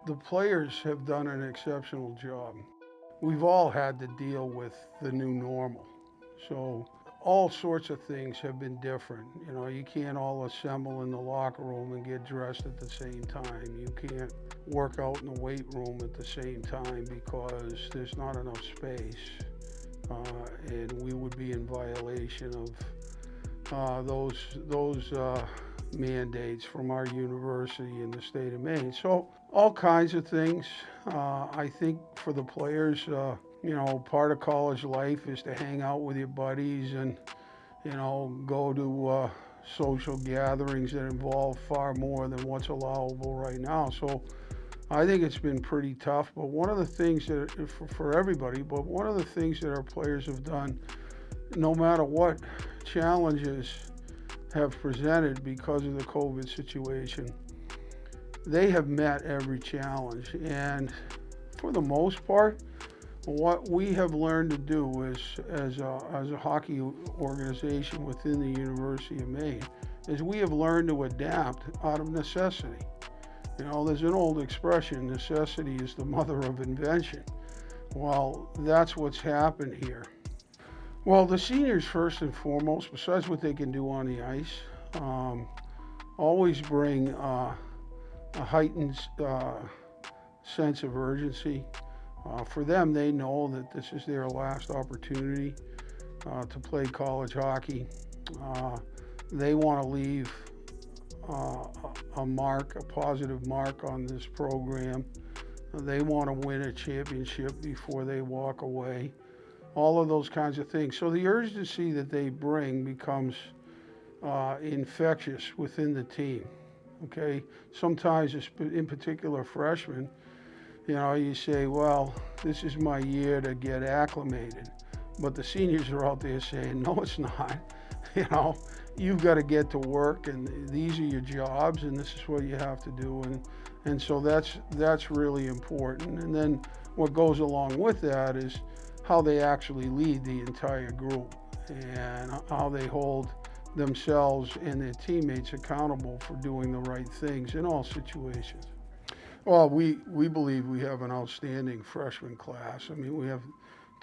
The players have done an exceptional job. We've all had to deal with the new normal. So all sorts of things have been different. You know, you can't all assemble in the locker room and get dressed at the same time. You can't work out in the weight room at the same time because there's not enough space. And we would be in violation of those mandates from our university in the state of Maine. So all kinds of things. I think for the players, part of college life is to hang out with your buddies and go to social gatherings that involve far more than what's allowable right now. So I think it's been pretty tough. But one of the things that for everybody, but one of the things that our players have done, no matter what challenges have presented because of the COVID situation, they have met every challenge. And for the most part, what we have learned to do is, as a hockey organization within the University of Maine, is we have learned to adapt out of necessity. You know, there's an old expression, necessity is the mother of invention. Well, that's what's happened here. Well, the seniors, first and foremost, besides what they can do on the ice, always bring a heightened sense of urgency. For them, they know that this is their last opportunity to play college hockey. They want to leave a positive mark on this program. They want to win a championship before they walk away. All of those kinds of things. So the urgency that they bring becomes infectious within the team. Okay, sometimes, in particular, freshmen, you say, well, this is my year to get acclimated. But the seniors are out there saying, no, it's not. You've got to get to work, and these are your jobs, and this is what you have to do. And so that's really important. And then what goes along with that is how they actually lead the entire group and how they hold themselves and their teammates accountable for doing the right things in all situations. Well, we believe we have an outstanding freshman class. I mean, we have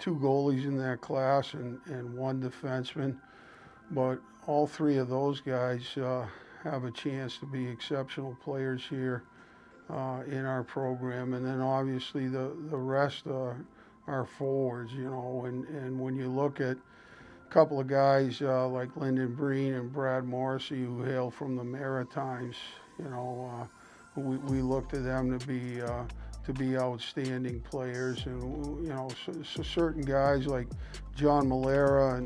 2 goalies in that class and 1 defenseman, but all 3 of those guys have a chance to be exceptional players here in our program. And then obviously the rest are forwards, and when you look at a couple of guys like Lyndon Breen and Brad Morrissey, who hail from the Maritimes, we look to them to be outstanding players. And so certain guys like John Malera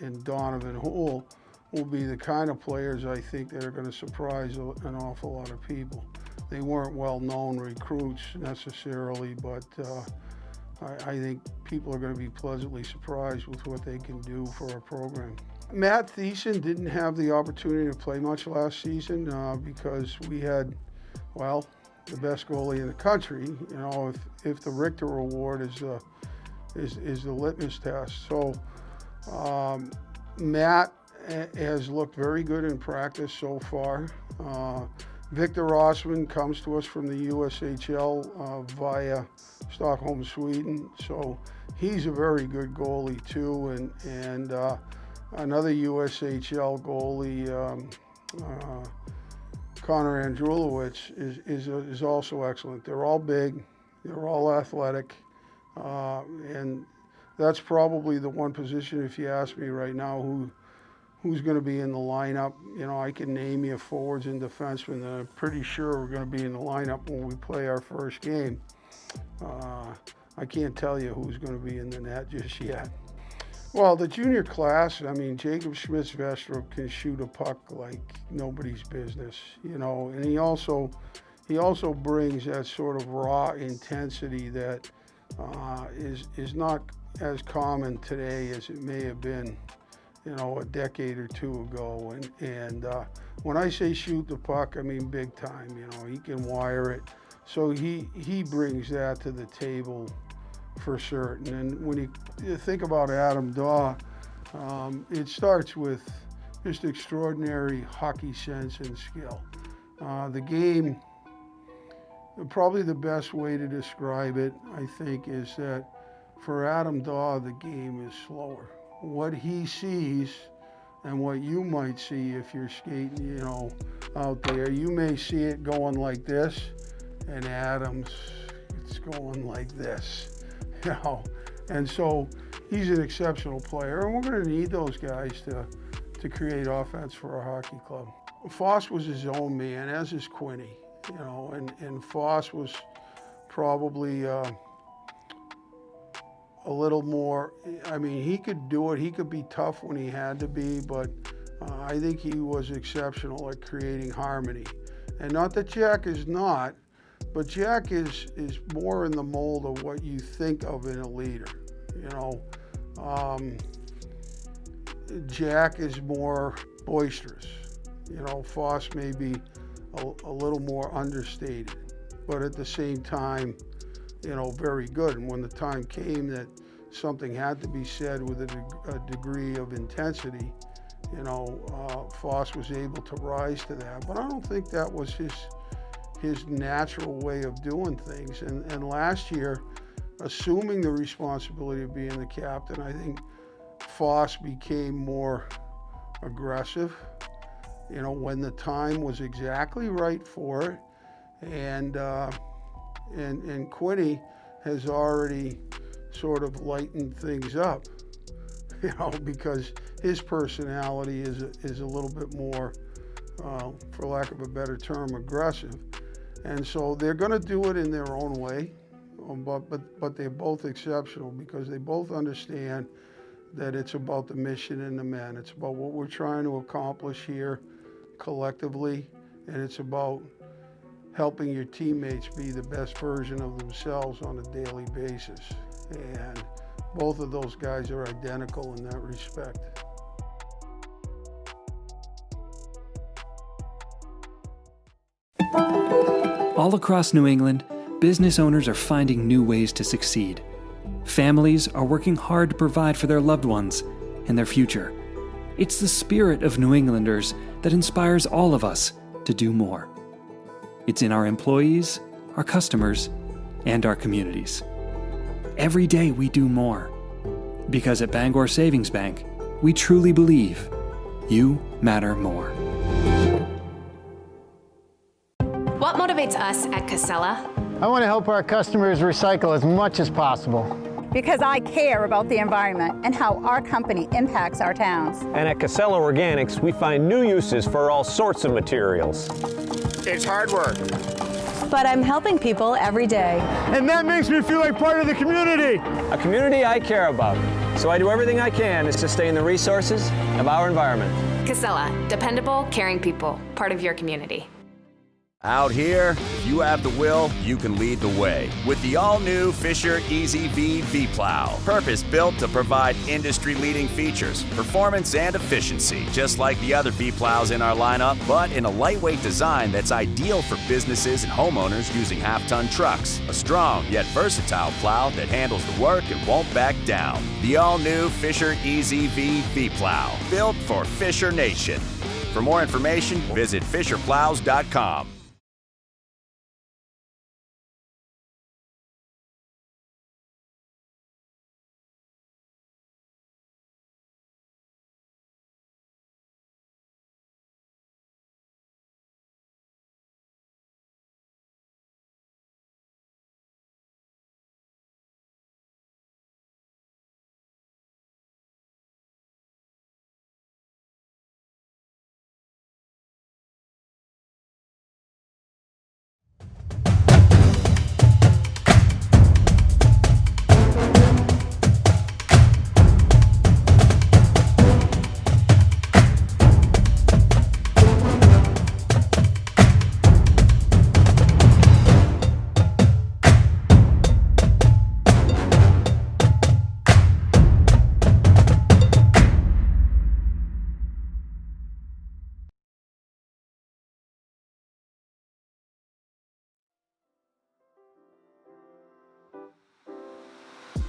and Donovan Houle will be the kind of players I think that are going to surprise an awful lot of people. They weren't well-known recruits necessarily, but I think people are going to be pleasantly surprised with what they can do for our program. Matt Thiessen didn't have the opportunity to play much last season because we had, the best goalie in the country. If the Richter Award is the litmus test. So Matt has looked very good in practice so far. Victor Rossman comes to us from the USHL via Stockholm, Sweden. So he's a very good goalie too. And another USHL goalie, Connor Andrulowicz, is also excellent. They're all big, they're all athletic, and that's probably the one position, if you ask me right now, who's going to be in the lineup. I can name you forwards and defensemen that I'm pretty sure are going to be in the lineup when we play our first game. I can't tell you who's going to be in the net just yet. Well, the junior class, Jacob Schmitz-Vestrup can shoot a puck like nobody's business, and he also brings that sort of raw intensity that is not as common today as it may have been, a decade or 2 ago. And when I say shoot the puck, I mean big time. He can wire it. So he brings that to the table for certain. And when you think about Adam Daw, it starts with just extraordinary hockey sense and skill. The game Probably the best way to describe it, I think, is that for Adam Daw, the game is slower. What he sees and what you might see if you're skating, out there, you may see it going like this, and Adam's, it's going like this, And so he's an exceptional player, and we're going to need those guys to create offense for our hockey club. Foss was his own man, as is Quinny, and Foss was probably a little more, he could do it. He could be tough when he had to be, but I think he was exceptional at creating harmony. And not that Jack is not, but Jack is more in the mold of what you think of in a leader. Jack is more boisterous. Foss may be a little more understated, but at the same time, very good. And when the time came that something had to be said with a degree of intensity, Foss was able to rise to that. But I don't think that was his natural way of doing things. And last year, assuming the responsibility of being the captain, I think Foss became more aggressive, when the time was exactly right for it. And Quinny has already sort of lightened things up, because his personality is a little bit more, for lack of a better term, aggressive. And so they're going to do it in their own way, but they're both exceptional because they both understand that it's about the mission and the men. It's about what we're trying to accomplish here collectively, and it's about helping your teammates be the best version of themselves on a daily basis. And both of those guys are identical in that respect. All across New England, business owners are finding new ways to succeed. Families are working hard to provide for their loved ones and their future. It's the spirit of New Englanders that inspires all of us to do more. It's in our employees, our customers, and our communities. Every day we do more. Because at Bangor Savings Bank, we truly believe you matter more. What motivates us at Casella? I want to help our customers recycle as much as possible. Because I care about the environment and how our company impacts our towns. And at Casella Organics, we find new uses for all sorts of materials. It's hard work. But I'm helping people every day. And that makes me feel like part of the community. A community I care about. So I do everything I can to sustain the resources of our environment. Casella, dependable, caring people, part of your community. Out here, if you have the will, you can lead the way. With the all-new Fisher EZ-V V-Plow. Purpose-built to provide industry-leading features, performance, and efficiency. Just like the other V-Plows in our lineup, but in a lightweight design that's ideal for businesses and homeowners using half-ton trucks. A strong yet versatile plow that handles the work and won't back down. The all-new Fisher EZ-V V-Plow. Built for Fisher Nation. For more information, visit fisherplows.com.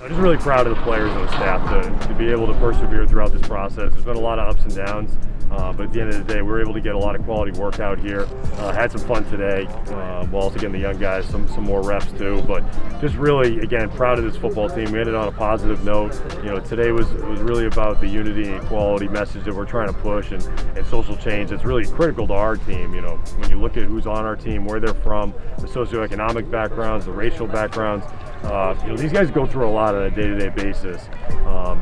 I'm just really proud of the players and the staff to be able to persevere throughout this process. There's been a lot of ups and downs, but at the end of the day, we were able to get a lot of quality work out here. Had some fun today, while also getting the young guys some more reps too. But just really, again, proud of this football team. We ended on a positive note. Today was really about the unity and equality message that we're trying to push and social change. It's really critical to our team. When you look at who's on our team, where they're from, the socioeconomic backgrounds, the racial backgrounds. These guys go through a lot on a day-to-day basis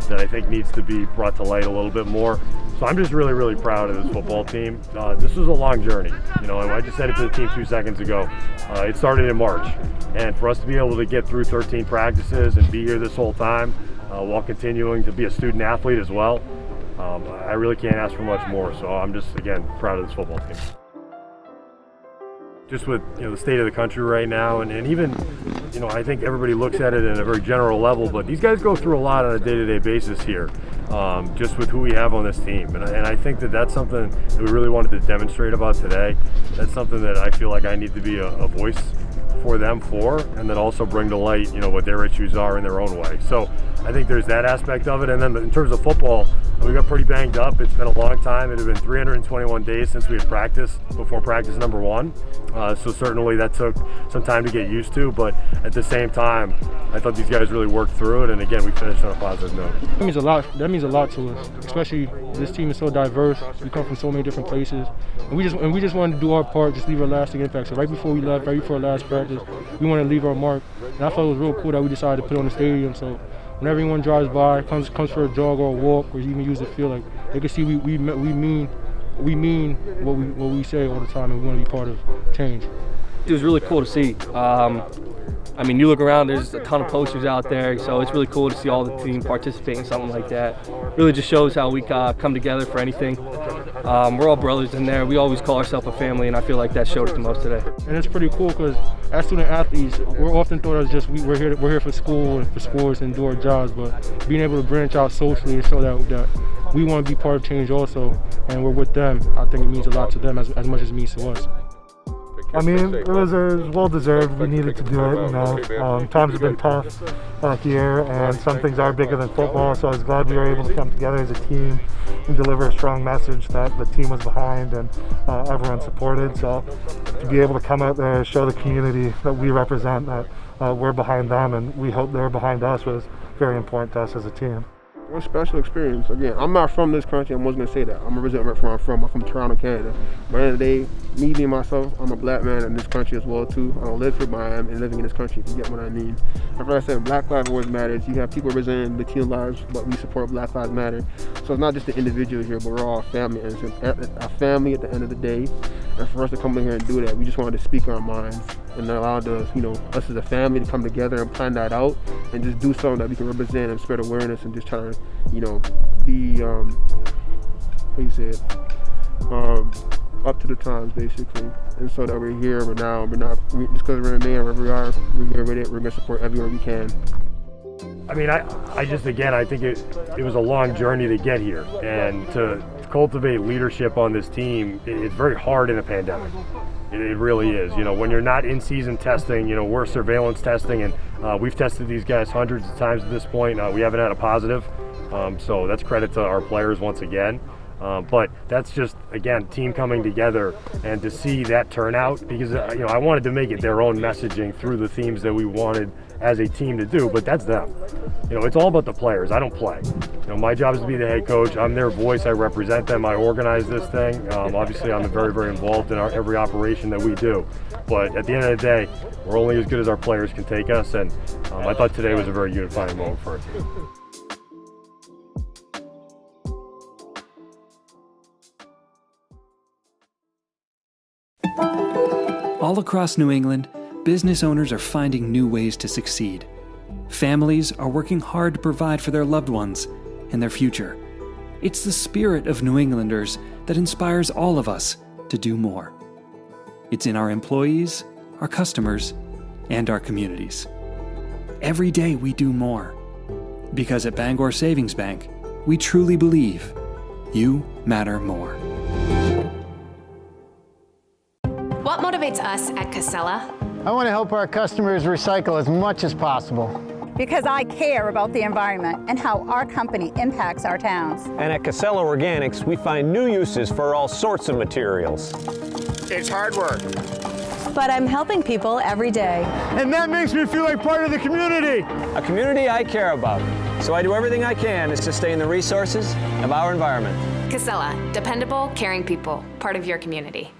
that I think needs to be brought to light a little bit more. So I'm just really, really proud of this football team. This was a long journey. I just said it to the team 2 seconds ago. It started in March, and for us to be able to get through 13 practices and be here this whole time while continuing to be a student athlete as well, I really can't ask for much more. So I'm just, again, proud of this football team. Just with the state of the country right now, and even I think everybody looks at it in a very general level, but these guys go through a lot on a day-to-day basis here, just with who we have on this team, and I think that's something that we really wanted to demonstrate about today. That's something that I feel like I need to be a voice for them and then also bring to light what their issues are in their own way. So I think there's that aspect of it, and then in terms of football, we got pretty banged up. It's been a long time. It had been 321 days since we had practiced before practice number 1. So certainly that took some time to get used to, but at the same time, I thought these guys really worked through it, and again, we finished on a positive note. That means a lot. That means a lot to us, especially this team is so diverse. We come from so many different places, and we just wanted to do our part, just leave a lasting impact. So right before we left, right before our last practice, we wanted to leave our mark, and I thought it was real cool that we decided to put it on the stadium. So whenever anyone drives by, comes for a jog or a walk, or even use the field, like they can see we mean what we say all the time, and we want to be part of change. It was really cool to see. You look around, there's a ton of posters out there, so it's really cool to see all the team participate in something like that. Really just shows how we come together for anything. We're all brothers in there. We always call ourselves a family, and I feel like that showed it the most today. And it's pretty cool because as student athletes, we're often thought as just we're here for school and for sports and do our jobs, but being able to branch out socially and show that we want to be part of change also, and we're with them, I think it means a lot to them as much as it means to us. It was well deserved. We needed to do it. Times have been tough here, and some things are bigger than football. So I was glad we were able to come together as a team and deliver a strong message that the team was behind and everyone supported. So to be able to come out there and show the community that we represent, that we're behind them, and we hope they're behind us, was very important to us as a team. What a special experience. Again, I'm not from this country. I wasn't going to say that. I'm representing where I'm from. I'm from Toronto, Canada. But at the end of the day, me being myself, I'm a black man in this country as well, too. I don't live here, but I am living in this country, if you get what I mean. And like I said, Black Lives always matters. You have people representing Latino lives, but we support Black Lives Matter. So it's not just the individuals here, but we're all a family. And it's a family at the end of the day. And for us to come in here and do that, we just wanted to speak our minds and allow us as a family to come together and plan that out and just do something that we can represent and spread awareness and just try to, be, up to the times, basically. And so that we're here, we're not just because we're in Maine, wherever we are, we're here with it, we're going to support everywhere we can. I think it was a long journey to get here, and to cultivate leadership on this team, it's very hard in a pandemic. It really is. When you're not in season testing, we're surveillance testing, and we've tested these guys hundreds of times at this point. We haven't had a positive, so that's credit to our players once again. But that's just, again, team coming together, and to see that turnout, because I wanted to make it their own messaging through the themes that we wanted as a team to do, but that's them. It's all about the players. I don't play. My job is to be the head coach. I'm their voice. I represent them. I organize this thing. Obviously, I'm very, very involved in every operation that we do. But at the end of the day, we're only as good as our players can take us, and I thought today was a very unifying moment for our team. All across New England, business owners are finding new ways to succeed. Families are working hard to provide for their loved ones and their future. It's the spirit of New Englanders that inspires all of us to do more. It's in our employees, our customers, and our communities. Every day we do more. Because at Bangor Savings Bank, we truly believe you matter more. What motivates us at Casella? I want to help our customers recycle as much as possible. because I care about the environment and how our company impacts our towns. And at Casella Organics, we find new uses for all sorts of materials. It's hard work. But I'm helping people every day. And that makes me feel like part of the community. A community I care about. So I do everything I can to sustain the resources of our environment. Casella, dependable, caring people, part of your community.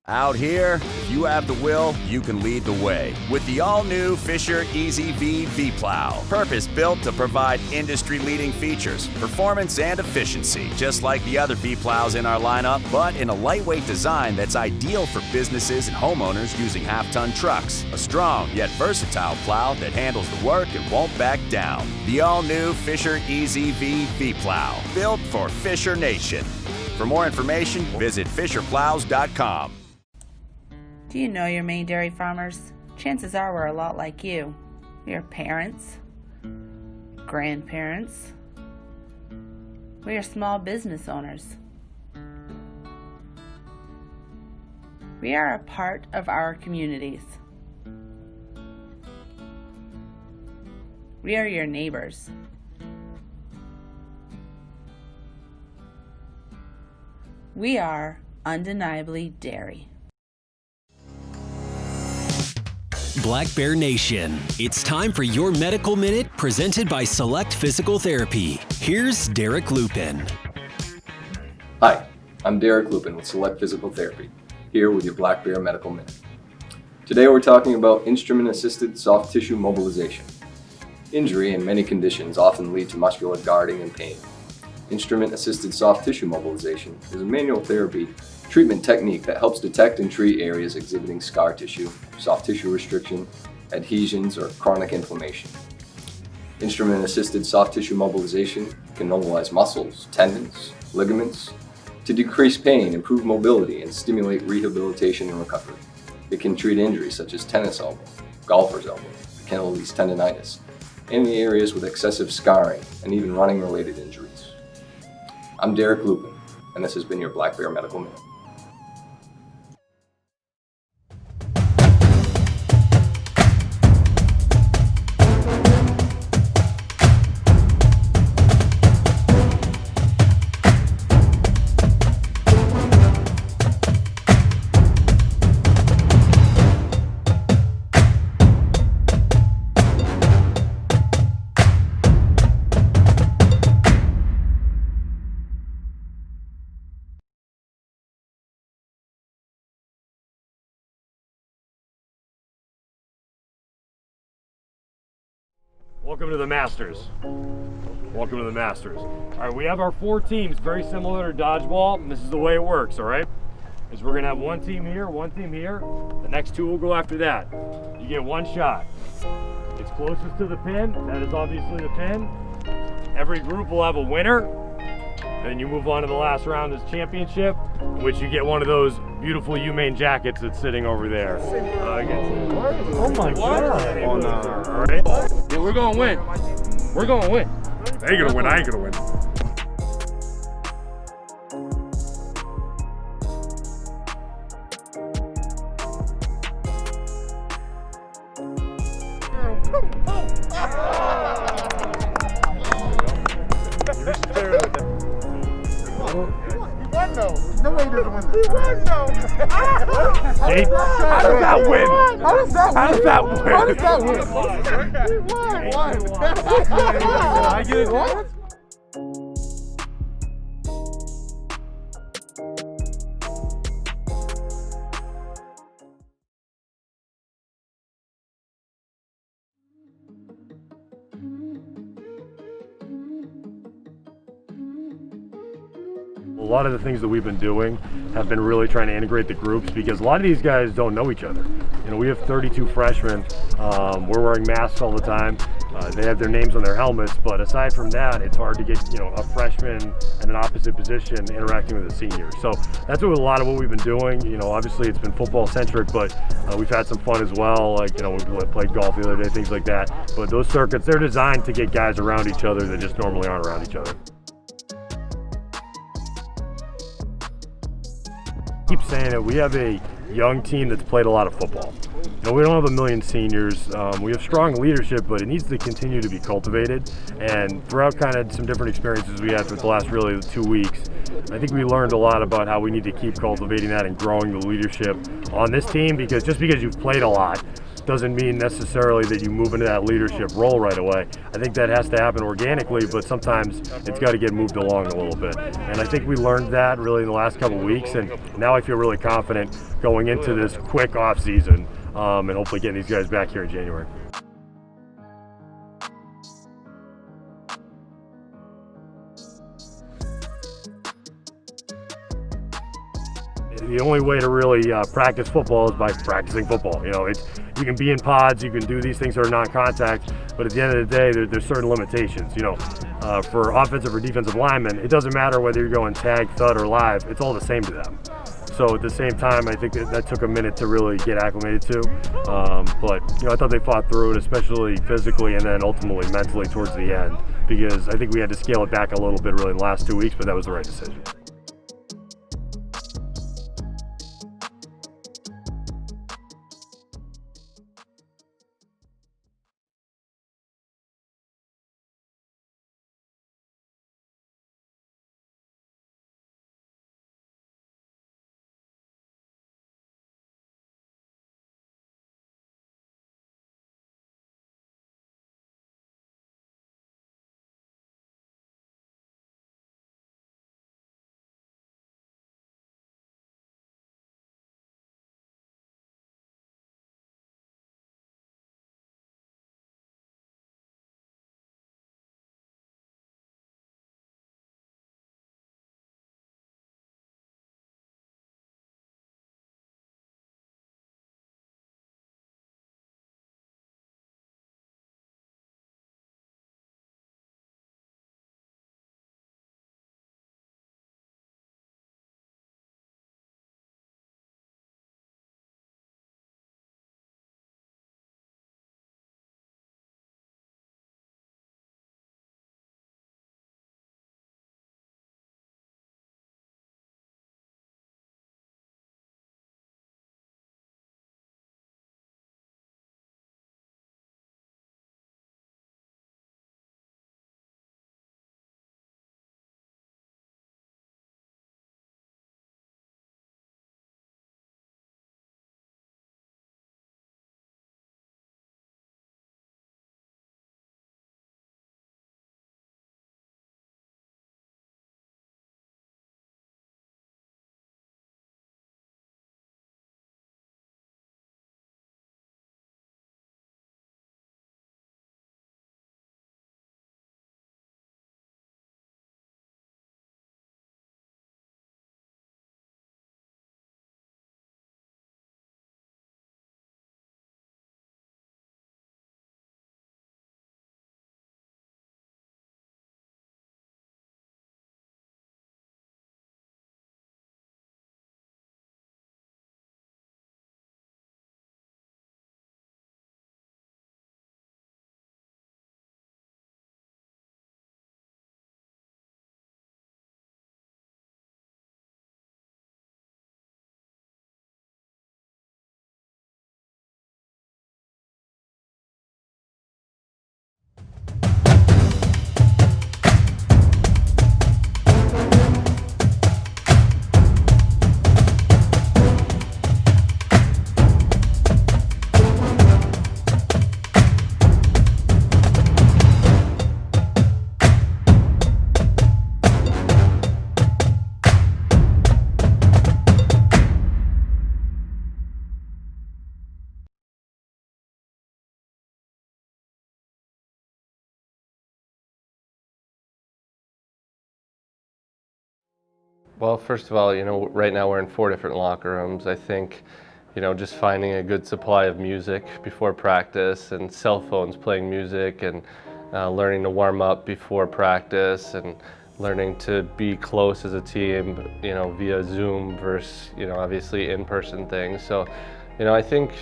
Out here, if you have the will, you can lead the way with the all-new Fisher EZ-V V-Plow. Purpose-built to provide industry-leading features, performance, and efficiency, just like the other V-Plows in our lineup, but in a lightweight design that's ideal for businesses and homeowners using half-ton trucks. A strong yet versatile plow that handles the work and won't back down. The all-new Fisher EZ-V V-Plow, built for Fisher Nation. For more information, visit fisherplows.com. Do you know your main dairy farmers? Chances are we're a lot like you. We are parents, grandparents. We are small business owners. We are a part of our communities. We are your neighbors. We are undeniably dairy. Black Bear Nation, it's time for your Medical Minute presented by Select Physical Therapy. Here's Derek Lupin. Hi, I'm Derek Lupin with Select Physical Therapy, here with your Black Bear Medical Minute. Today we're talking about instrument-assisted soft tissue mobilization. Injury and many conditions often lead to muscular guarding and pain. Instrument-assisted soft tissue mobilization is a manual therapy treatment technique that helps detect and treat areas exhibiting scar tissue, soft tissue restriction, adhesions, or chronic inflammation. Instrument-assisted soft tissue mobilization can mobilize muscles, tendons, ligaments to decrease pain, improve mobility, and stimulate rehabilitation and recovery. It can treat injuries such as tennis elbow, golfer's elbow, Achilles tendonitis, and the areas with excessive scarring, and even running-related injuries. I'm Derek Lupin, and this has been your Black Bear Medical Minute. Welcome to the Masters. Welcome to the Masters. All right, we have our 4 teams, very similar to dodgeball, and this is the way it works, all right? Is we're gonna have one team here, the next 2 will go after that. You get 1 shot. It's closest to the pin, that is obviously the pin. Every group will have a winner, and you move on to the last round as championship, in which you get one of those beautiful humane jackets that's sitting over there. Oh my God. Oh, no. All right? Yeah, we're gonna win. We're gonna win. They ain't gonna win, I ain't gonna win. No way he doesn't win this. He won though. See? How does that win? How does that win? How does that win? How does that win? He won. I get it. What? A lot of the things that we've been doing have been really trying to integrate the groups, because a lot of these guys don't know each other. You know, we have 32 freshmen. We're wearing masks all the time. They have their names on their helmets, but aside from that, it's hard to get, you know, a freshman in an opposite position interacting with a senior. So that's what a lot of what we've been doing. You know, obviously it's been football centric, but we've had some fun as well. Like, you know, we played golf the other day, things like that. But those circuits, they're designed to get guys around each other that just normally aren't around each other. Keep saying it, we have a young team that's played a lot of football. You know, we don't have a million seniors. We have strong leadership, but it needs to continue to be cultivated. And throughout kind of some different experiences we had for the last really 2 weeks, I think we learned a lot about how we need to keep cultivating that and growing the leadership on this team, because just because you've played a lot doesn't mean necessarily that you move into that leadership role right away. I think that has to happen organically, but sometimes it's got to get moved along a little bit. And I think we learned that really in the last couple of weeks, and now I feel really confident going into this quick off season and hopefully getting these guys back here in January. The only way to really practice football is by practicing football. You know, you can be in pods, you can do these things that are non-contact, but at the end of the day, there's certain limitations. You know, for offensive or defensive linemen, it doesn't matter whether you're going tag, thud, or live. It's all the same to them. So at the same time, I think that took a minute to really get acclimated to. But you know, I thought they fought through it, especially physically and then ultimately mentally towards the end, because I think we had to scale it back a little bit really in the last 2 weeks, but that was the right decision. Well, first of all, right now we're in 4 different locker rooms. I think, just finding a good supply of music before practice and cell phones playing music and learning to warm up before practice and learning to be close as a team, via Zoom versus, obviously in-person things. So, I think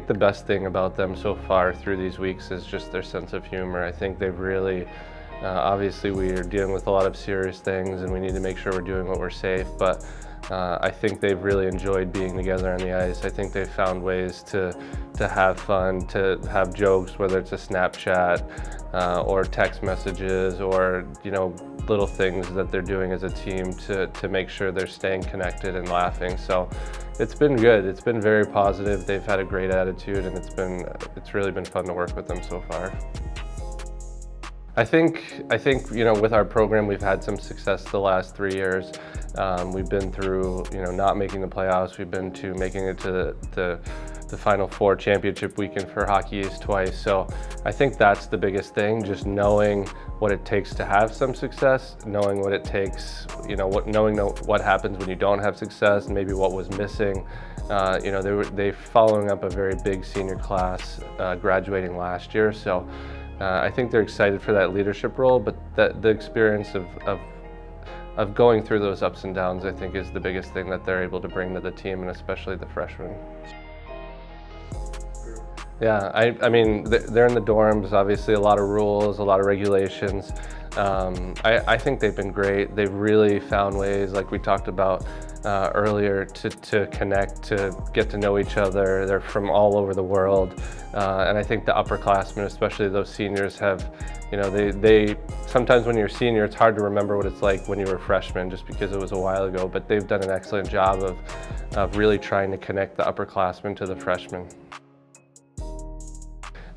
the best thing about them so far through these weeks is just their sense of humor. I think they've really, obviously we are dealing with a lot of serious things and we need to make sure we're doing what we're safe, but I think they've really enjoyed being together on the ice. I think they've found ways to have fun, to have jokes, whether it's a Snapchat or text messages or, you know, little things that they're doing as a team to make sure they're staying connected and laughing. So it's been good. It's been very positive. They've had a great attitude, and it's really been fun to work with them so far. I think you know, with our program, we've had some success the last 3 years. We've been through, you know, not making the playoffs. We've been to making it to the Final Four championship weekend for Hockey East twice. So I think that's the biggest thing, just knowing what it takes to have some success, knowing what it takes, you know, knowing what happens when you don't have success, and maybe what was missing. You know, they following up a very big senior class graduating last year. So I think they're excited for that leadership role, but the experience of going through those ups and downs, I think, is the biggest thing that they're able to bring to the team, and especially the freshmen. Yeah, I mean, they're in the dorms, obviously a lot of rules, a lot of regulations. I think they've been great. They've really found ways, like we talked about earlier, to connect, to get to know each other. They're from all over the world. And I think the upperclassmen, especially those seniors, have, you know, they sometimes when you're a senior, it's hard to remember what it's like when you were a freshman, just because it was a while ago, but they've done an excellent job of really trying to connect the upperclassmen to the freshmen.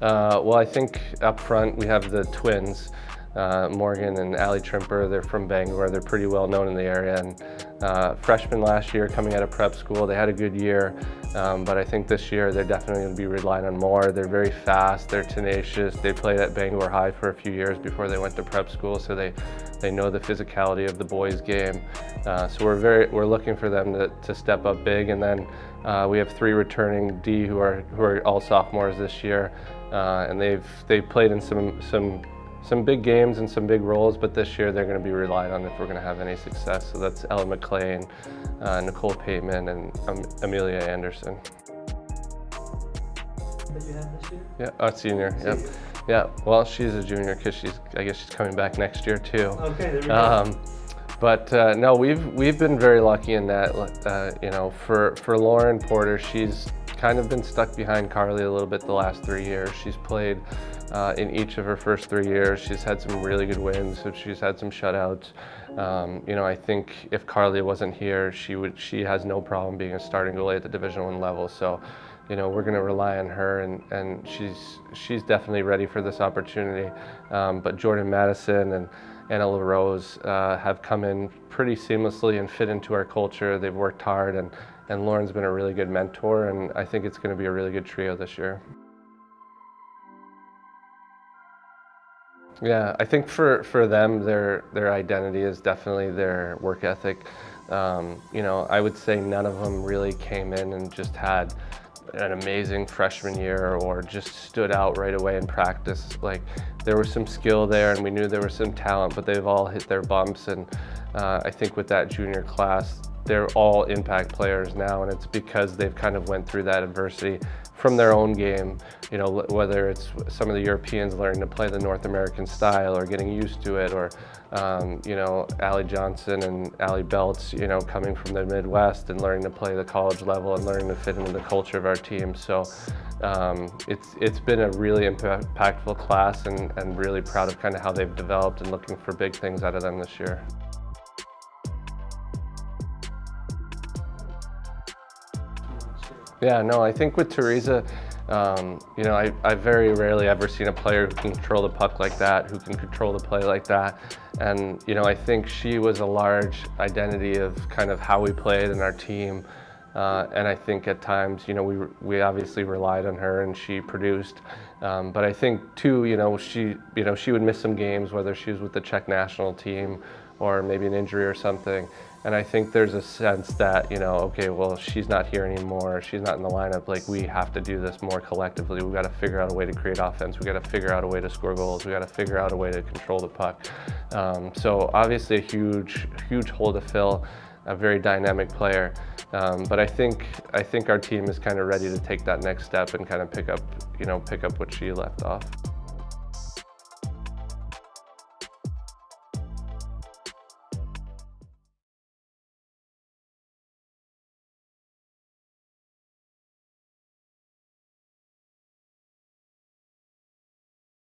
Well, I think up front we have the twins, Morgan and Ali Tremper. They're from Bangor. They're pretty well known in the area. And freshmen last year coming out of prep school, they had a good year, but I think this year they're definitely going to be relying on more. They're very fast. They're tenacious. They played at Bangor High for a few years before they went to prep school, so they know the physicality of the boys' game. So we're looking for them to step up big. And then we have 3 returning D who are all sophomores this year, and they've played in some big games and some big roles, but this year they're going to be relied on if we're going to have any success. So that's Ella McLean, Nicole Pateman, and Amelia Anderson. That you have this year? Yeah, senior. Yep. Yeah. Well, she's a junior because I guess she's coming back next year too. Okay, there we go. But no, we've been very lucky in that. You know, for Lauren Porter, she's kind of been stuck behind Carly a little bit the last 3 years. She's played in each of her first 3 years. She's had some really good wins, so she's had some shutouts. You know, I think if Carly wasn't here, she has no problem being a starting goalie at the Division I level. So, you know, we're going to rely on her, and she's definitely ready for this opportunity. But Jordan Madison and Anna LaRose have come in pretty seamlessly and fit into our culture. They've worked hard, and Lauren's been a really good mentor, and I think it's going to be a really good trio this year. Yeah, I think for them, their identity is definitely their work ethic. You know, I would say none of them really came in and just had an amazing freshman year or just stood out right away in practice. Like, there was some skill there, and we knew there was some talent, but they've all hit their bumps. And I think with that junior class, they're all impact players now, and it's because they've kind of went through that adversity from their own game. You know, whether it's some of the Europeans learning to play the North American style or getting used to it, or you know, Allie Johnson and Allie Belts, you know, coming from the Midwest and learning to play the college level and learning to fit into the culture of our team. So it's been a really impactful class, and really proud of kind of how they've developed, and looking for big things out of them this year. Yeah, no, I think with Teresa, you know, I've very rarely ever seen a player who can control the puck like that, who can control the play like that. And, you know, I think she was a large identity of kind of how we played in our team. And I think at times, you know, we obviously relied on her, and she produced. But I think too, you know, she would miss some games, whether she was with the Czech national team or maybe an injury or something. And I think there's a sense that, you know, okay, well, she's not here anymore, she's not in the lineup, like, we have to do this more collectively. We've got to figure out a way to create offense, we've got to figure out a way to score goals, we've got to figure out a way to control the puck. So obviously a huge hole to fill, a very dynamic player. But I think our team is kind of ready to take that next step and kind of pick up what she left off.